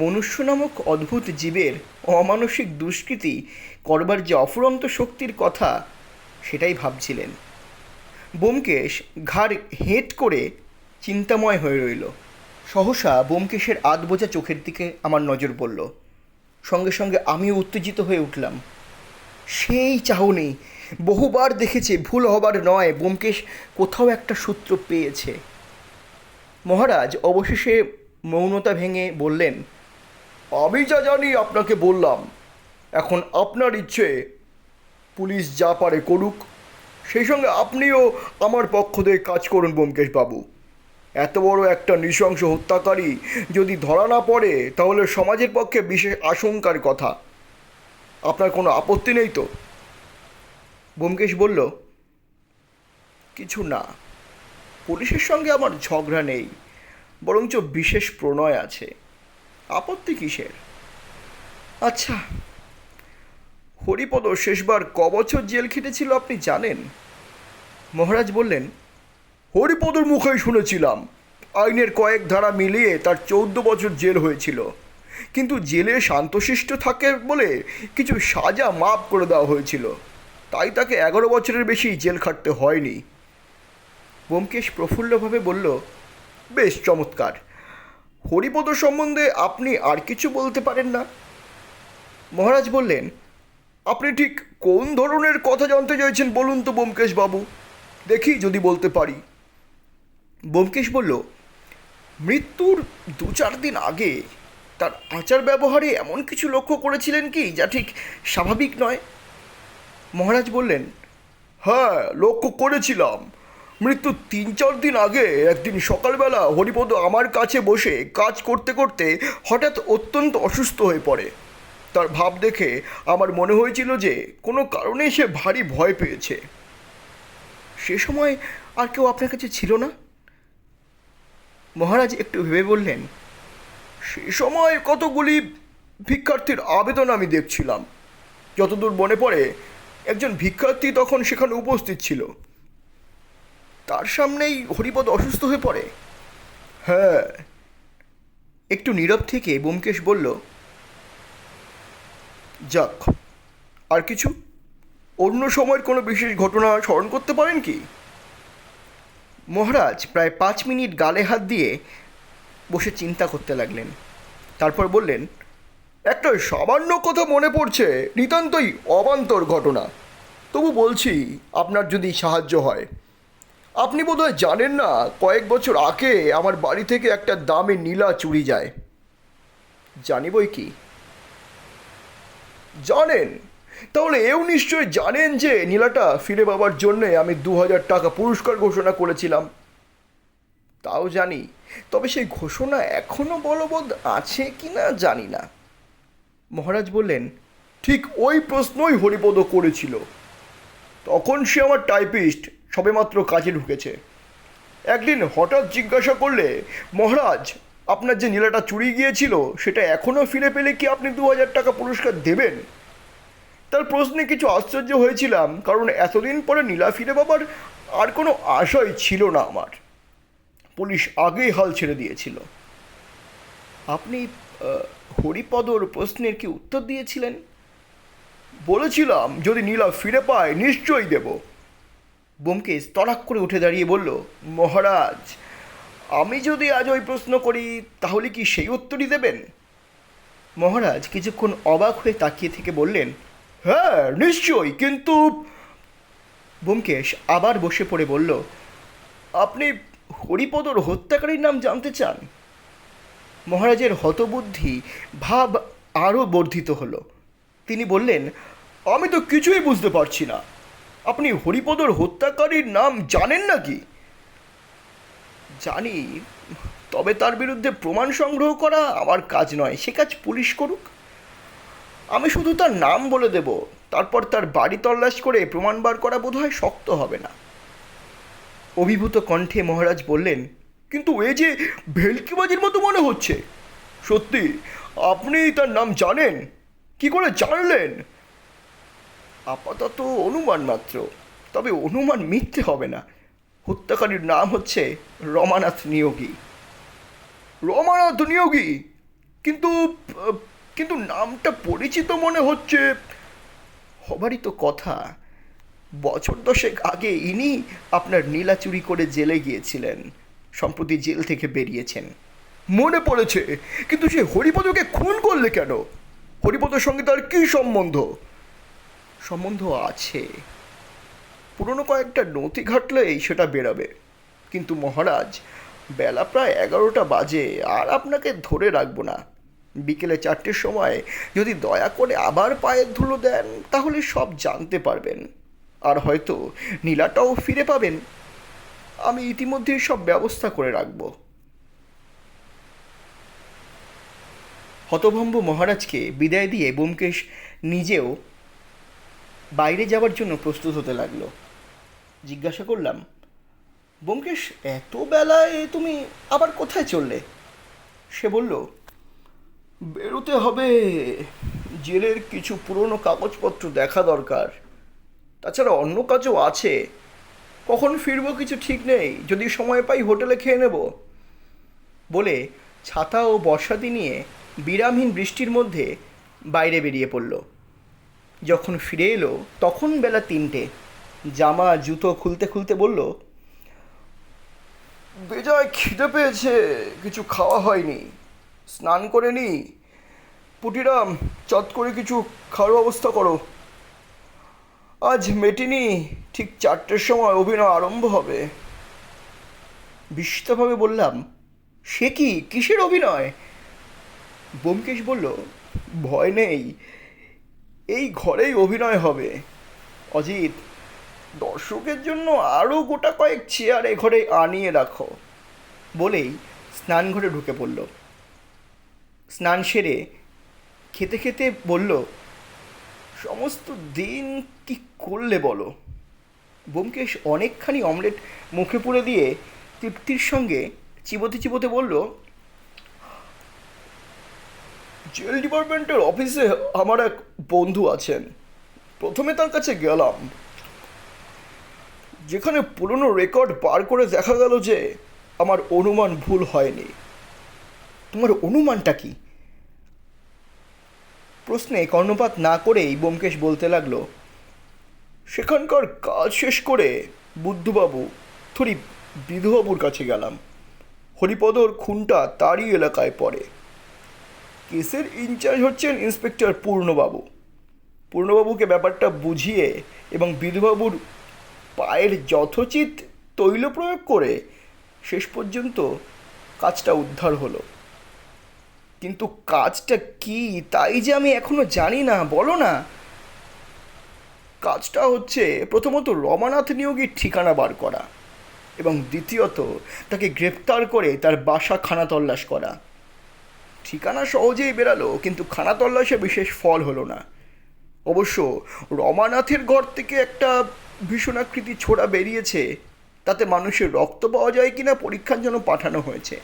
মনুষ্য নামক অদ্ভুত জীবের অমানসিক দুষ্কৃতি করবার যে অফুরন্ত শক্তির কথা সেটাই ভাবছিলেন। ব্যোমকেশ ঘাড় হেঁট করে চিন্তাময় হয়ে রইল। সহসা ব্যোমকেশের আধবোঝা চোখের দিকে আমার নজর পড়ল। সঙ্গে সঙ্গে আমিও উত্তেজিত হয়ে উঠলাম। সেই চাহনি, বহুবার দেখেছে, ভুল হবার নয়, ব্যোমকেশ কোথাও একটা সূত্র পেয়েছে। মহারাজ অবশেষে মৌনতা ভেঙে বললেন, আমি যা জানি আপনাকে বললাম। এখন আপনার ইচ্ছে, পুলিশ যা পারে করুক, সেই সঙ্গে আপনিও আমার পক্ষ থেকে কাজ করুন ব্যোমকেশবাবু। এত বড় একটা নৃশংস হত্যাকারী যদি ধরা না পড়ে তাহলে সমাজের পক্ষে বিশেষ আশঙ্কার কথা। আপনার কোনো আপত্তি নেই তো? ব্যোমকেশ বলল, কিছু না, পুলিশের সঙ্গে আমার ঝগড়া নেই, বরঞ্চ বিশেষ প্রণয় আছে। আপত্তি কিসের? আচ্ছা, হরিপদ শেষবার কবছর জেল খেটেছিল আপনি জানেন? মহারাজ বললেন, হরিপদর মুখেই শুনেছিলাম। আইনের কয়েক ধারা মিলিয়ে তার 14 বছর জেল হয়েছিল, কিন্তু জেলে শান্তশিষ্ট থাকে বলে কিছু সাজা মাফ করে দেওয়া হয়েছিল, তাই তাকে 11 বছরের বেশি জেল খাটতে হয়নি। ব্যোমকেশ প্রফুল্লভাবে বলল, বেশ চমৎকার। হরিপদ সম্বন্ধে আপনি আর কিছু বলতে পারেন না? মহারাজ বললেন, আপনি ঠিক কোন ধরনের কথা জানতে চাইছেন বলুন তো ব্যোমকেশবাবু, দেখি যদি বলতে পারি। ব্যোমকেশ বলল, মৃত্যুর 2-4 দিন আগে তার আচার ব্যবহারে এমন কিছু লক্ষ্য করেছিলেন কি যা ঠিক স্বাভাবিক নয়? মহারাজ বললেন, হ্যাঁ, লক্ষ্য করেছিলাম। মৃত্যুর 3-4 দিন আগে একদিন সকালবেলা হরিপদ আমার কাছে বসে কাজ করতে করতে হঠাৎ অত্যন্ত অসুস্থ হয়ে পড়ে। তার ভাব দেখে আমার মনে হয়েছিল যে কোনো কারণে সে ভারী ভয় পেয়েছে। সে সময় আর কেউ আপনার কাছে ছিল না? মহারাজ একটু ভেবে বললেন, সে সময় কতগুলি ভিক্ষার্থীর আবেদন আমি দেখছিলাম। যতদূর মনে পড়ে একজন ভিক্ষার্থী তখন সেখানে উপস্থিত ছিল। তার সামনেই হরিপদ অসুস্থ হয়ে পড়ে। হ্যাঁ। একটু নীরব থেকে ব্যোমকেশ বলল, যাক, আর কিছু? অন্য সময়ের কোনো বিশেষ ঘটনা স্মরণ করতে পারেন কি? মহারাজ প্রায় 5 মিনিট গালে হাত দিয়ে বসে চিন্তা করতে লাগলেন। তারপর বললেন, একটা সামান্য কথা মনে পড়ছে, নিতান্তই অবান্তর ঘটনা, তবু বলছি আপনার যদি সাহায্য হয়। আপনি বোধহয় জানেন না, কয়েক বছর আগে আমার বাড়ি থেকে একটা দামি নীলা চুরি যায়। জানি বই কি। জানেন? তাহলে এও নিশ্চয় জানেন যে নীলাটা ফিরে পাবার জন্যে আমি 2000 টাকা পুরস্কার ঘোষণা করেছিলাম। তাও জানি, তবে সেই ঘোষণা এখনও বলবৎ আছে কি না জানি না। মহারাজ বললেন, ঠিক ওই প্রশ্নই হরিপদ করেছিল। তখন সে আমার টাইপিস্ট, সবেমাত্র কাজে ঢুকেছে। একদিন হঠাৎ জিজ্ঞাসা করলে, মহারাজ, আপনার যে নীলাটা চুরি গিয়েছিল সেটা এখনও ফিরে পেলে কি আপনি 2000 টাকা পুরস্কার দেবেন? তার প্রশ্নে কিছু আশ্চর্য হয়েছিলাম, কারণ এতদিন পরে নীলা ফিরে পাবার আর কোনো আশাই ছিল না আমার। পুলিশ আগেই হাল ছেড়ে দিয়েছিল। আপনি হরিপদর প্রশ্নের কি উত্তর দিয়েছিলেন? বলেছিলাম যদি নীলা ফিরে পায় নিশ্চয়ই দেব। ব্যোমকেশ তড়াক করে উঠে দাঁড়িয়ে বলল, মহারাজ, আমি যদি আজ ওই প্রশ্ন করি তাহলে কি সেই উত্তরই দেবেন? মহারাজ কিছুক্ষণ অবাক হয়ে তাকিয়ে থেকে বললেন, হ্যাঁ নিশ্চয়ই, কিন্তু। ব্যোমকেশ আবার বসে পড়ে বলল, আপনি হরিপদর হত্যাকারীর নাম জানতে চান? মহারাজের হতবুদ্ধি ভাব আরও বর্ধিত হলো। তিনি বললেন, আমি তো কিছুই বুঝতে পারছি না। আপনি হরিপদর হত্যাকারীর নাম জানেন নাকি? জানি, তবে তার বিরুদ্ধে প্রমাণ সংগ্রহ করা আমার কাজ নয়, সে কাজ পুলিশ করুক। আমি শুধু তার নাম বলে দেব, তারপর তার বাড়ি তল্লাশ করে প্রমাণ বার করা বোধহয় শক্ত হবে না। অভিভূত কণ্ঠে মহারাজ বললেন, কিন্তু এ যে ভেলকিবাজির মতো মনে হচ্ছে। সত্যি আপনি তার নাম জানেন? কি করে জানলেন? আপাতত অনুমান মাত্র, তবে অনুমান মিথ্যে হবে না। হত্যাকারীর নাম হচ্ছে রমানাথ নিয়োগী। রমানাথ নিয়োগী? কিন্তু কিন্তু নামটা পরিচিত মনে হচ্ছে। হবারই তো কথা। বছর দশেক আগে ইনি আপনার নীলা চুরি করে জেলে গিয়েছিলেন, সম্প্রতি জেল থেকে বেরিয়েছেন। মনে পড়েছে, কিন্তু সে হরিপদকে খুন করলে কেন? হরিপদের সঙ্গে তার কী সম্বন্ধ? সম্বন্ধ আছে, পুরনো কয়েকটা নথি ঘাটলেই সেটা বেরোবে। কিন্তু মহারাজ, বেলা প্রায় 11টা বাজে, আর আপনাকে ধরে রাখবো না। বিকেলে 4টের সময় যদি দয়া করে আবার পায়ের ধুলো দেন তাহলে সব জানতে পারবেন, আর হয়তো নীলাটাও ফিরে পাবেন। আমি ইতিমধ্যেই সব ব্যবস্থা করে রাখব। হতভম্ব মহারাজকে বিদায় দিয়ে ব্যোমকেশ নিজেও বাইরে যাওয়ার জন্য প্রস্তুত হতে লাগলো। জিজ্ঞাসা করলাম, ব্যোমকেশ, এত বেলায় তুমি আবার কোথায় চললে? সে বলল, বেরোতে হবে, জেলের কিছু পুরনো কাগজপত্র দেখা দরকার। তাছাড়া অন্য কাজও আছে। কখন ফিরবো কিছু ঠিক নেই, যদি সময় পাই হোটেলে খেয়ে নেব। বলে ছাতা ও বর্ষাতি নিয়ে বিরামহীন বৃষ্টির মধ্যে বাইরে বেরিয়ে পড়ল। যখন ফিরে এলো তখন বেলা 3টে। জামা জুতো খুলতে খুলতে বলল, বেজায় খিদে পেয়েছে, কিছু খাওয়া হয়নি, স্নান করে নি। পুটিরাম, চট করে কিছু খাওয়ার ব্যবস্থা করো। আজ মেটিনি, ঠিক 4টের সময় অভিনয় আরম্ভ হবে। বিস্মিতভাবে বললাম, সে কি, কিসের অভিনয়? ব্যোমকেশ বলল, ভয় নেই, এই ঘরেই অভিনয় হবে। অজিত, দর্শকের জন্য আরও গোটা কয়েক চেয়ার এ ঘরে আনিয়ে রাখো। বলেই স্নানঘরে ঢুকে পড়ল। স্নান সেরে খেতে খেতে বলল, সমস্ত দিন কি করলে বলো? ব্যোমকেশ অনেকখানি অমলেট মুখে পুরে দিয়ে তৃপ্তির সঙ্গে চিবোতে চিবোতে বলল, জেল ডিপার্টমেন্টের অফিসে আমার এক বন্ধু আছেন। প্রথমে তার কাছে গেলাম, যেখানে পুরনো রেকর্ড বার করে দেখা গেল যে আমার অনুমান ভুল হয়নি। তোমার অনুমানটা কি? প্রশ্নে কর্ণপাত না করেই ব্যোমকেশ বলতে লাগলো, সেখানকার কাজ শেষ করে বুদ্ধবাবু থরি বিধুবাবুর কাছে গেলাম। হরিপদর খুনটা তারই এলাকায় পড়ে। কেসের ইনচার্জ হচ্ছেন ইন্সপেক্টর পূর্ণবাবু। পূর্ণবাবুকে ব্যাপারটা বুঝিয়ে এবং বিধুবাবুর পায়ের যথোচিত তৈল প্রয়োগ করে শেষ পর্যন্ত কাজটা উদ্ধার হলো। কিন্তু কাজটা কি তাই যে আমি এখনো জানি না, বলো না। কাজটা হচ্ছে প্রথমত রমানাথ নিয়োগীর ঠিকানা বার করা, এবং দ্বিতীয়ত তাকে গ্রেপ্তার করে তার বাসা খানা তল্লাশ করা। ঠিকানা সহজেই বেরালো, কিন্তু খানা তল্লাশে বিশেষ ফল হলো না। অবশ্য রমানাথের ঘর থেকে একটা ভীষণাকৃতি ছোড়া বেরিয়েছে, তাতে মানুষের রক্ত পাওয়া যায় কিনা পরীক্ষার জন্য পাঠানো হয়েছে,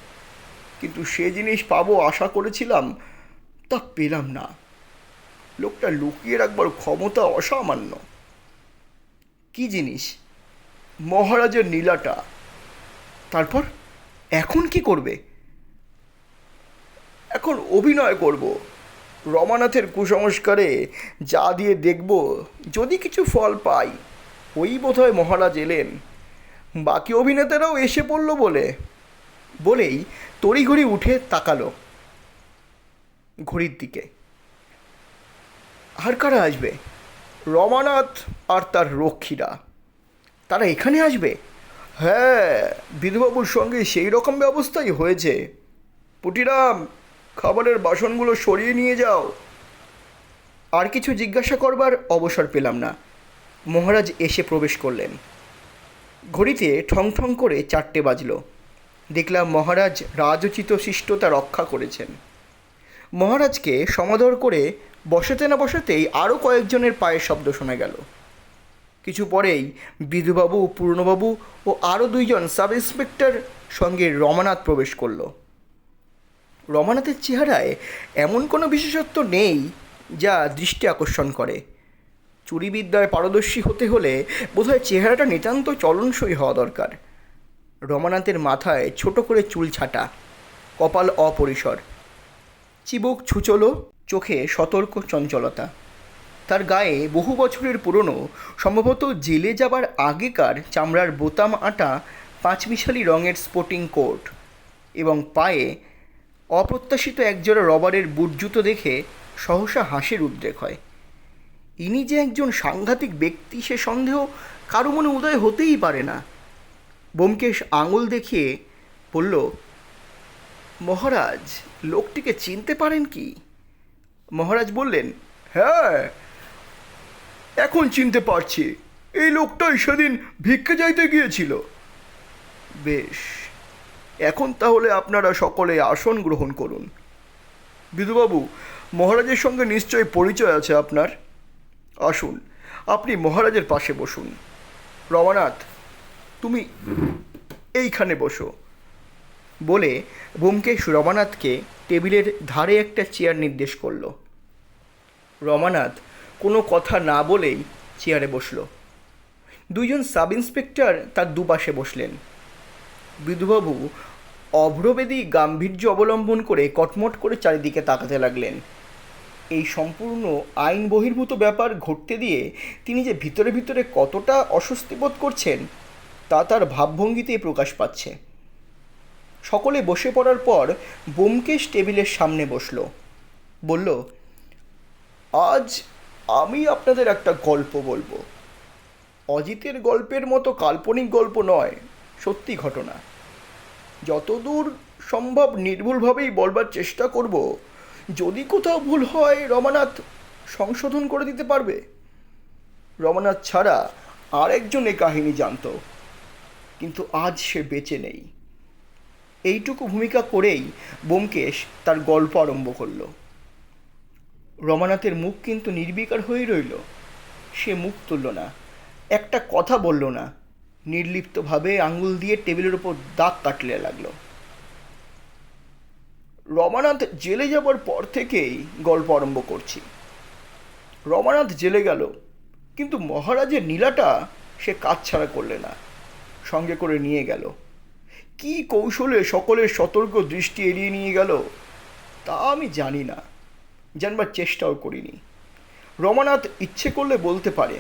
কিন্তু সে জিনিস পাবো আশা করেছিলাম, তা পেলাম না। লোকটা লুকিয়ে রাখবার ক্ষমতা অসামান্য। কি জিনিস? মহারাজের নীলাটা। তারপর এখন কি করবে? এখন অভিনয় করব। রমানাথের কুসংস্কারে যা দিয়ে দেখব, যদি কিছু ফল পাই। ওই বোধহয় মহারাজ এলেন, বাকি অভিনেতারাও এসে পড়ল বলেই তড়িঘড়ি উঠে তাকালো ঘড়ির দিকে। আর কারা আসবে? রমানাথ আর তার রক্ষীরা। তারা এখানে আসবে? হ্যাঁ, বিধুবাবুর সঙ্গে সেই রকম ব্যবস্থাই হয়েছে। পুটিরাম, খাবারের বাসনগুলো সরিয়ে নিয়ে যাও। আর কিছু জিজ্ঞাসা করবার অবসর পেলাম না। মহারাজ এসে প্রবেশ করলেন। ঘড়িতে ঠং ঠং করে 4টে বাজল। দেখলাম মহারাজ রাজোচিত শিষ্টতা রক্ষা করেছেন। মহারাজকে সমাদর করে বসাতে না বসাতেই আরও কয়েকজনের পায়ের শব্দ শোনা গেল। কিছু পরেই বিধুবাবু, পূর্ণবাবু ও আরও 2জন সাব ইন্সপেক্টর সঙ্গে রমানাথ প্রবেশ করল। রমানাথের চেহারায় এমন কোনো বিশেষত্ব নেই যা দৃষ্টি আকর্ষণ করে। চুরিবিদ্যায় পারদর্শী হতে হলে বোধহয় চেহারাটা নিতান্ত চলনসই হওয়া দরকার। রমানাথের মাথায় ছোট করে চুল ছাটা, কপাল অপরিসর, চিবুক ছুচলো, চোখে সতর্ক চঞ্চলতা। তার গায়ে বহু বছরের পুরনো, সম্ভবত জেলে যাবার আগেকার চামড়ার বোতাম আঁটা 5 মিশালি রঙের স্পোর্টিং কোট এবং পায়ে অপ্রত্যাশিত একজোড়া রবারের বুট জুতো দেখে সহসা হাসির উদ্রেক হয়। ইনি যে একজন সাংঘাতিক ব্যক্তি সে সন্দেহ কারো মনে উদয় হতেই পারে না। ব্যোমকেশ আঙুল দেখিয়ে বলল, মহারাজ, লোকটিকে চিনতে পারেন কি? মহারাজ বললেন, হ্যাঁ, এখন চিনতে পারছি। এই লোকটাই সেদিন ভিক্ষে যাইতে গিয়েছিল। বেশ, এখন তাহলে আপনারা সকলে আসন গ্রহণ করুন। বিধুবাবু, মহারাজের সঙ্গে নিশ্চয়ই পরিচয় আছে আপনার। আসুন, আপনি মহারাজের পাশে বসুন। রমানাথ, তুমি এইখানে বসো। বলে ব্যোমকেশ রমানাথকে টেবিলের ধারে একটা চেয়ার নির্দেশ করল। রমানাথ কোনো কথা না বলেই চেয়ারে বসল। 2জন সাব ইন্সপেক্টর তার দুপাশে বসলেন। বিধুবাবু অভ্রবেদী গাম্ভীর্য অবলম্বন করে কটমট করে চারিদিকে তাকাতে লাগলেন। এই সম্পূর্ণ আইন বহির্ভূত ব্যাপার ঘটতে দিয়ে তিনি যে ভিতরে ভিতরে কতটা অস্বস্তি বোধ করছেন তা তার ভাবভঙ্গিতেই প্রকাশ পাচ্ছে। সকলে বসে পড়ার পর ব্যোমকেশ টেবিলের সামনে বসল। বলল, আজ আমি আপনাদের একটা গল্প বলবো। অজিতের গল্পের মতো কাল্পনিক গল্প নয়, সত্যি ঘটনা। যতদূর সম্ভব নির্ভুলভাবেই বলবার চেষ্টা করব। যদি কোথাও ভুল হয় রমানাথ সংশোধন করে দিতে পারবে। রমানাথ ছাড়া আরেকজন এই কাহিনী জানত, কিন্তু আজ সে বেঁচে নেই। এইটুকু ভূমিকা করেই ব্যোমকেশ তার গল্প আরম্ভ করল। রমানাথের মুখ কিন্তু নির্বিকার হয়েই রইল। সে মুখ তুলল না, একটা কথা বলল না, নির্লিপ্তভাবে আঙুল দিয়ে টেবিলের ওপর দাগ কাটলে লাগলো। রমানাথ জেলে যাবার পর থেকেই গল্প আরম্ভ করছি। রমানাথ জেলে গেল, কিন্তু মহারাজের নীলাটা সে কাছছাড়া করলে না, সঙ্গে করে নিয়ে গেল। কি কৌশলে সকলের সতর্ক দৃষ্টি এড়িয়ে নিয়ে গেল তা আমি জানি না, জানবার চেষ্টাও করিনি। রমানাথ ইচ্ছে করলে বলতে পারে।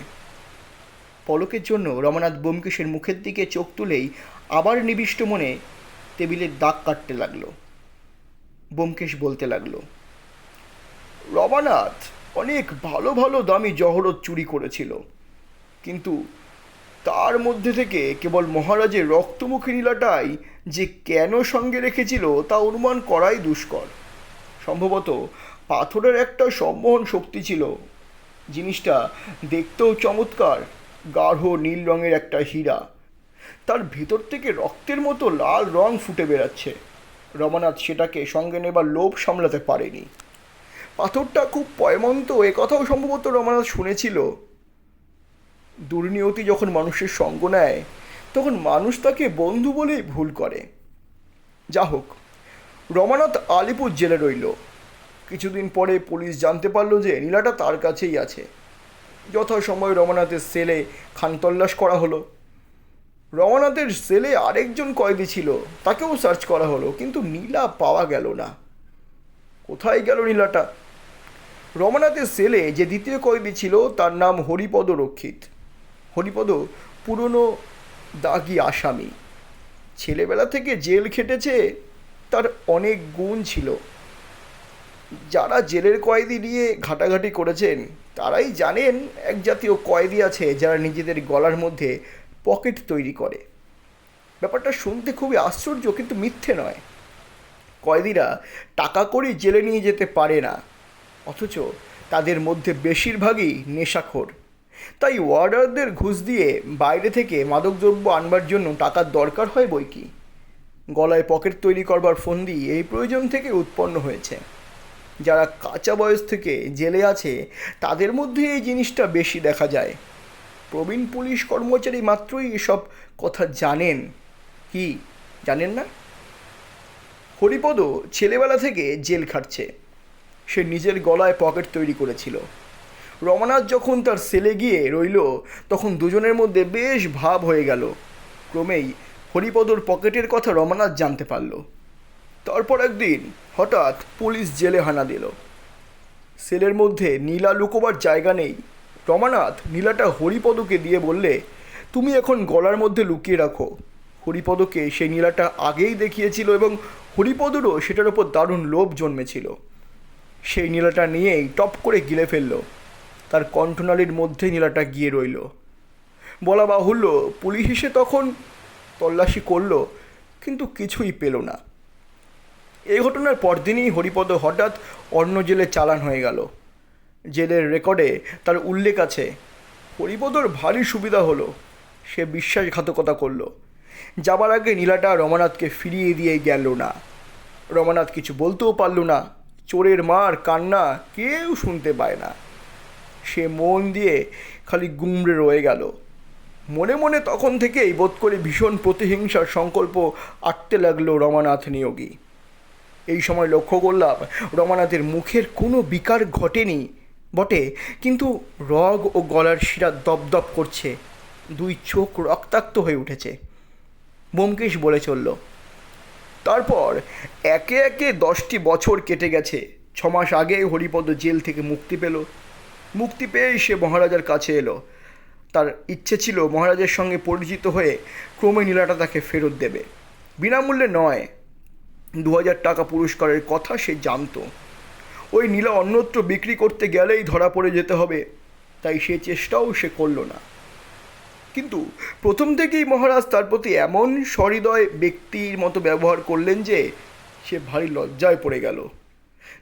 পলকের জন্য রমানাথ ব্যোমকেশের মুখের দিকে চোখ তুলেই আবার নিবিষ্ট মনে টেবিলের দাগ কাটতে লাগলো। ব্যোমকেশ বলতে লাগলো, রমানাথ অনেক ভালো ভালো দামি জহরত চুরি করেছিল, কিন্তু তার মধ্যে থেকে কেবল মহারাজের রক্তমুখী নীলাটাই যে কেন সঙ্গে রেখেছিল তা অনুমান করাই দুষ্কর। সম্ভবত পাথরের একটা সম্মোহন শক্তি ছিল। জিনিসটা দেখতেও চমৎকার, গাঢ় নীল রঙের একটা হীরা, তার ভেতর থেকে রক্তের মতো লাল রং ফুটে বেরাচ্ছে। রমানাথ সেটাকে সঙ্গে নেবার লোভ সামলাতে পারেনি। পাথরটা খুব পয়মন্ত, এ কথাও সম্ভবত রমানাথ শুনেছিল। দুর্নিয়তি যখন মানুষের সঙ্গ নেয় তখন মানুষ তাকে বন্ধু বলেই ভুল করে। যা হোক, রমানাথ আলিপুর জেলে রইল। কিছুদিন পরে পুলিশ জানতে পারল যে নীলাটা তার কাছেই আছে। যথাসময়ে রমানাথের সেলে খানতল্লাশ করা হলো। রমানাথের সেলে আরেকজন কয়েদি ছিল, তাকেও সার্চ করা হলো, কিন্তু নীলা পাওয়া গেল না। কোথায় গেল নীলাটা? রমানাথের সেলে যে দ্বিতীয় কয়েদি ছিল তার নাম হরিপদ রক্ষিত। হরিপদ পুরনো দাগি আসামি, ছেলেবেলা থেকে জেল খেটেছে, তার অনেক গুণ ছিল। যারা জেলের কয়েদি নিয়ে ঘাটাঘাটি করেছেন তারাই জানেন এক জাতীয় কয়েদি আছে যারা নিজেদের গলার মধ্যে পকেট তৈরি করে। ব্যাপারটা শুনতে খুবই আশ্চর্য, কিন্তু মিথ্যে নয়। কয়েদিরা টাকা করে জেলে নিয়ে যেতে পারে না, অথচ তাদের মধ্যে বেশিরভাগই নেশাখোর। তাই ওয়ার্ডারদের ঘুষ দিয়ে বাইরে থেকে মাদকদ্রব্য আনবার জন্য টাকার দরকার হয় বই কি। গলায় পকেট তৈরি করবার ফন্দি এই প্রয়োজন থেকে উৎপন্ন হয়েছে। যারা কাঁচা বয়স থেকে জেলে আছে তাদের মধ্যে এই জিনিসটা বেশি দেখা যায়। প্রবীণ পুলিশ কর্মচারী মাত্রই এসব কথা জানেন। কি জানেন না? হরিপদ ছেলেবেলা থেকে জেল খাটছে। সে নিজের গলায় পকেট তৈরি করেছিল। রমানাথ যখন তার সেলে গিয়ে রইল তখন দুজনের মধ্যে বেশ ভাব হয়ে গেল। ক্রমেই হরিপদর পকেটের কথা রমানাথ জানতে পারল। তারপর একদিন হঠাৎ পুলিশ জেলে হানা দিল। সেলের মধ্যে নীলা লুকোবার জায়গা নেই। রমানাথ নীলাটা হরিপদকে দিয়ে বললে, তুমি এখন গলার মধ্যে লুকিয়ে রাখো। হরিপদকে সেই নীলাটা আগেই দেখিয়েছিল এবং হরিপদরও সেটার ওপর দারুণ লোভ জন্মেছিল। সেই নীলাটা নিয়েই টপ করে গিলে ফেলল। তার কণ্ঠনালীর মধ্যে নীলাটা গিয়ে রইল। বলা বাহুল্য, পুলিশ এসে তখন তল্লাশি করল, কিন্তু কিছুই পেল না। এই ঘটনার পরদিনই হরিপদ হঠাৎ অন্য জেলে চালান হয়ে গেল। জেলের রেকর্ডে তার উল্লেখ আছে। হরিপদর ভারী সুবিধা হলো। সে বিশ্বাসঘাতকতা করল। যাবার আগে নীলাটা রমানাথকে ফিরিয়ে দিয়ে গেল না। রমানাথ কিছু বলতেও পারল না। চোরের মার কান্না কেউ শুনতে পায় না। সে মন দিয়ে খালি গুমড়ে রয়ে গেল। মনে মনে তখন থেকেই বোধ করে ভীষণ প্রতিহিংসার সংকল্প আঁটতে লাগলো রমানাথ নিয়োগী। এই সময় লক্ষ্য করলাম রমানাথের মুখের কোনো বিকার ঘটেনি বটে, কিন্তু রগ ও গলার শিরা দপদপ করছে, দুই চোখ রক্তাক্ত হয়ে উঠেছে। ব্যোমকেশ বলে চলল। তারপর একে একে 10টি বছর কেটে গেছে। 6 মাস আগে হরিপদ জেল থেকে মুক্তি পেল। মুক্তি পেয়েই সে মহারাজার কাছে এলো। তার ইচ্ছে ছিল মহারাজের সঙ্গে পরিচিত হয়ে ক্রমে নীলাটা তাকে ফেরত দেবে। বিনামূল্যে নয়, 2000 টাকা পুরস্কারের কথা সে জানত। ওই নীলা অন্যত্র বিক্রি করতে গেলেই ধরা পড়ে যেতে হবে, তাই সে চেষ্টাও সে করল না। কিন্তু প্রথম থেকেই মহারাজ তার প্রতি এমন সহৃদয় ব্যক্তির মতো ব্যবহার করলেন যে সে ভারী লজ্জায় পড়ে গেল।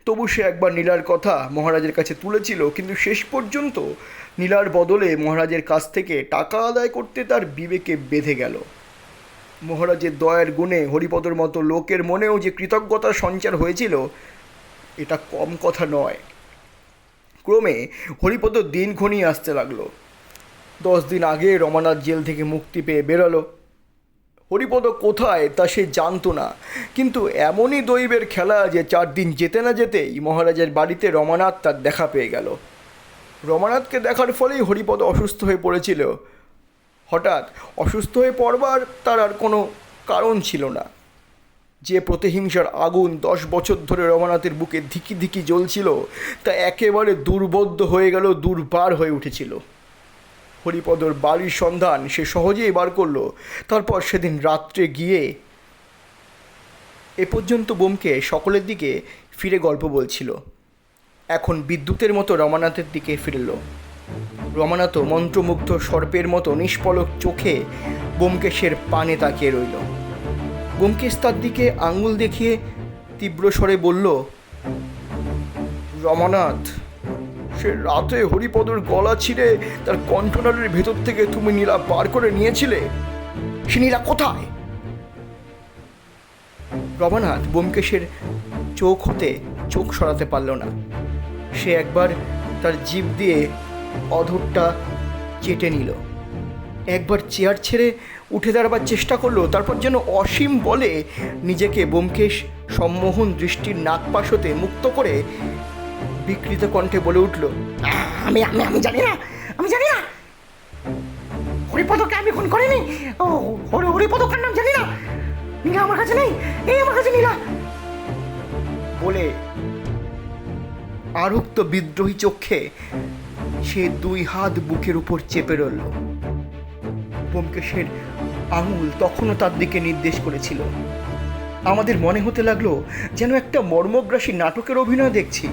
তবু সে একবার নীলার কথা মহারাজের কাছে তুলেছিল, কিন্তু শেষ পর্যন্ত নীলার বদলে মহারাজের কাছ থেকে টাকা আদায় করতে তার বিবেকে বেঁধে গেল। মহারাজের দয়ার গুণে হরিপদর মতো লোকের মনেও যে কৃতজ্ঞতার সঞ্চার হয়েছিল, এটা কম কথা নয়। ক্রমে হরিপদ দিন ঘনিয়ে আসতে লাগলো। 10 দিন আগে রমানাথ জেল থেকে মুক্তি পেয়ে বেরোলো। হরিপদ কোথায় তা সে জানতো না, কিন্তু এমনই দৈবের খেলা যে 4 দিন যেতে না যেতেই মহারাজের বাড়িতে রমানাথ তার দেখা পেয়ে গেল। রমানাথকে দেখার ফলেই হরিপদ অসুস্থ হয়ে পড়েছিল। হঠাৎ অসুস্থ হয়ে পড়বার তার আর কোনো কারণ ছিল না। যে প্রতিহিংসার আগুন 10 বছর ধরে রমানাথের বুকে ধিকি ধিকি জ্বলছিল তা একেবারে দুর্বোধ্য হয়ে গেল, দুর্বার হয়ে উঠেছিল। হরিপদর বাড়ির সন্ধান সে সহজেই বার করলো। তারপর সেদিন রাত্রে গিয়ে এ পর্যন্ত বোমকে সকলের দিকে ফিরে গল্প বলছিল। এখন বিদ্যুতের মতো রমানাথের দিকে ফিরল। রমানাথ মন্ত্রমুগ্ধ সর্পের মতো নিষ্পলক চোখে ব্যোমকেশের পানে তাকিয়ে রইল। ব্যোমকেশ তার দিকে আঙুল দেখিয়ে তীব্র স্বরে বলল, রমানাথ, সে রাতে হরিপদর গলা ছিঁড়ে তার কণ্ঠনালীর ভেতর থেকে তুমি নীলা বার করে নিয়েছিলে। সে নীলা কোথায়? রমানাথ ব্যোমকেশের চোখ হতে চোখ সরাতে পারল না। সে একবার তার জিভ দিয়ে অধরটা চেটে নিল। একবার চেয়ার ছেড়ে উঠে দাঁড়াবার চেষ্টা করলো, তারপর যেন অসীম বলে নিজেকে ব্যোমকেশ সম্মোহন দৃষ্টির নাগপাশ হতে মুক্ত করে বিকৃত কণ্ঠে বলে উঠল, আমি আমি আমি জানি না, আমি জানি না, হরিপদকে আমি খুন করিনি, ও হরিপদকার নাম জানি না, নীলা আমার কাছে নেই, এই আমার কাছে নীলা বলে আরক্ত বিদ্রোহী চোখে সে দুই হাত বুকের উপর চেপে রইল। ব্যোমকেশের আঙুল তখনও তার দিকে নির্দেশ করেছিল। আমাদের মনে হতে লাগলো যেন একটা মর্মগ্রাসী নাটকের অভিনয় দেখছি।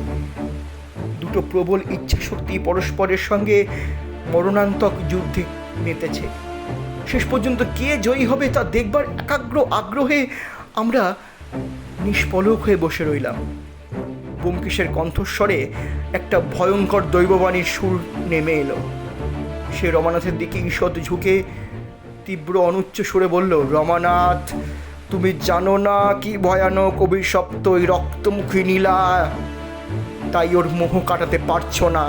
দুটো প্রবল ইচ্ছাশক্তি পরস্পরের সঙ্গে মরণান্তক যুদ্ধে মেতেছে। শেষ পর্যন্ত কে জয়ী হবে তা দেখবার একাগ্র আগ্রহে আমরা নিষ্পলক হয়ে বসে রইলাম। ব্যোমকেশের কণ্ঠস্বরে একটা ভয়ঙ্কর দৈববাণীর সুর নেমে এলো। সে রমানাথের দিকে ঈষৎ ঝুঁকে তীব্র অনুচ্চ সুরে বলল, রমানাথ, তুমি জানো না কি ভয়ানক অভিশপ্ত ওই রক্তমুখী নীলা, তাই ওর মোহ কাটাতে পারছো না।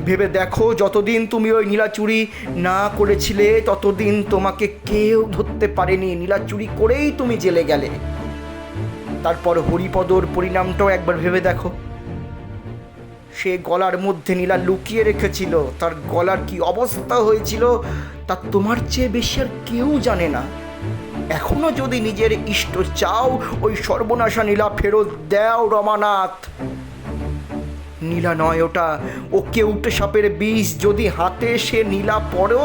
ভেবে দেখো, যতদিন তুমি ওই নীলা চুরি না করেছিলে ততদিন তোমাকে কেউ ধরতে পারেনি। নীলা চুরি করেই তুমি জেলে গেলে। তারপর হরিপদর পরিণামটাও একবার ভেবে দেখো। সে গলার মধ্যে নীলা লুকিয়ে রেখেছিল, তার গলার কি অবস্থা হয়েছিল তা তোমার চেয়ে বেশি আর কেউ জানে না। এখনো যদি নিজের ইষ্ট চাও, ওই সর্বনাশা নীলা ফেরত দাও রমানাথ। নীলা নয় ওটা, ও কেউটে সাপের বিষ। যদি হাতে সে নীলা পড়ো,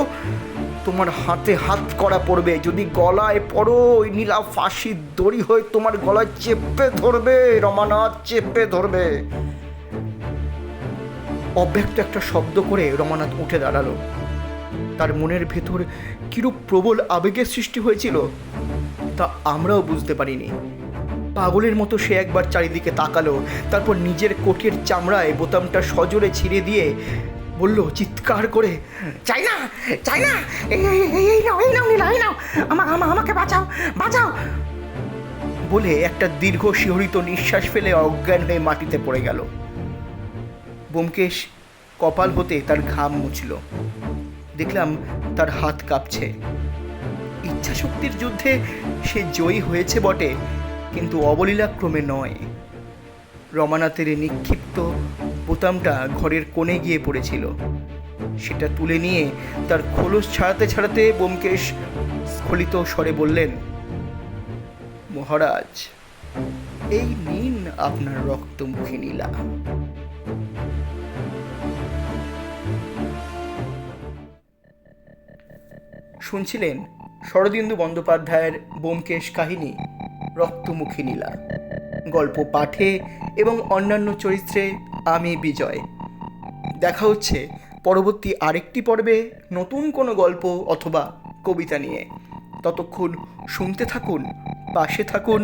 তোমার হাতে হাত করা পড়বে। যদি গলায় পড়ো, ওই নীলা ফাঁসির দড়ি হয়ে তোমার গলায় চেপে ধরবে রমানাথ, চেপে ধরবে। অব্যক্ত একটা শব্দ করে রমানাথ উঠে দাঁড়ালো। তার মনের ভেতর কিরূপ প্রবল আবেগের সৃষ্টি হয়েছিল তা আমরাও বুঝতে পারিনি। পাগলের মতো সে একবার চারিদিকে তাকালো, তারপর নিজের কোটের চামড়ায় বোতামটা সজোরে ছিঁড়ে দিয়ে বলল চিৎকার করে, চাই না, চাই না, এই নাও, এই নাও নীলা, এই নাও, আমাকে বাঁচাও, বাঁচাও বলে একটা দীর্ঘ শিহরিত নিঃশ্বাস ফেলে অজ্ঞান হয়ে মাটিতে পড়ে গেল। ব্যোমকেশ কপাল হতে তার ঘাম মুছল। দেখলাম তার হাত কাঁপছে। ইচ্ছাশক্তির যুদ্ধে সে জয়ী হয়েছে বটে, কিন্তু অবলীলাক্রমে নয়। রমানাথের নিক্ষিপ্ত বোতামটা ঘরের কোণে গিয়ে পড়েছিল। সেটা তুলে নিয়ে তার খোলস ছাড়াতে ছাড়াতে ব্যোমকেশ স্খলিত স্বরে বললেন, মহারাজ, এই নিন আপনার রক্তমুখী নীলা। শুনছিলেন শরদিন্দু বন্দ্যোপাধ্যায়ের ব্যোমকেশ কাহিনী রক্তমুখী নীলা। গল্প পাঠে এবং অন্যান্য চরিত্রে আমি বিজয়। দেখা হচ্ছে পরবর্তী আরেকটি পর্বে নতুন কোনো গল্প অথবা কবিতা নিয়ে। ততক্ষণ শুনতে থাকুন, পাশে থাকুন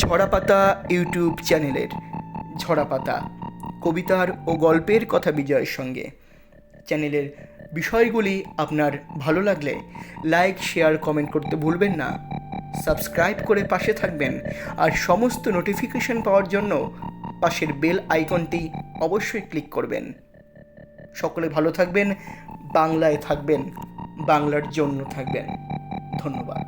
ঝরাপাতা ইউটিউব চ্যানেলের। ঝরাপাতা, কবিতার ও গল্পের কথা বিজয়ের সঙ্গে। চ্যানেলের বিষয়গুলি আপনার ভালো লাগলে লাইক, শেয়ার, কমেন্ট করতে ভুলবেন না। সাবস্ক্রাইব করে পাশে থাকবেন, আর সমস্ত নোটিফিকেশন পাওয়ার জন্য পাশের বেল আইকনটি অবশ্যই ক্লিক করবেন। সকলে ভালো থাকবেন, বাংলায় থাকবেন, বাংলার জন্য থাকবেন। ধন্যবাদ।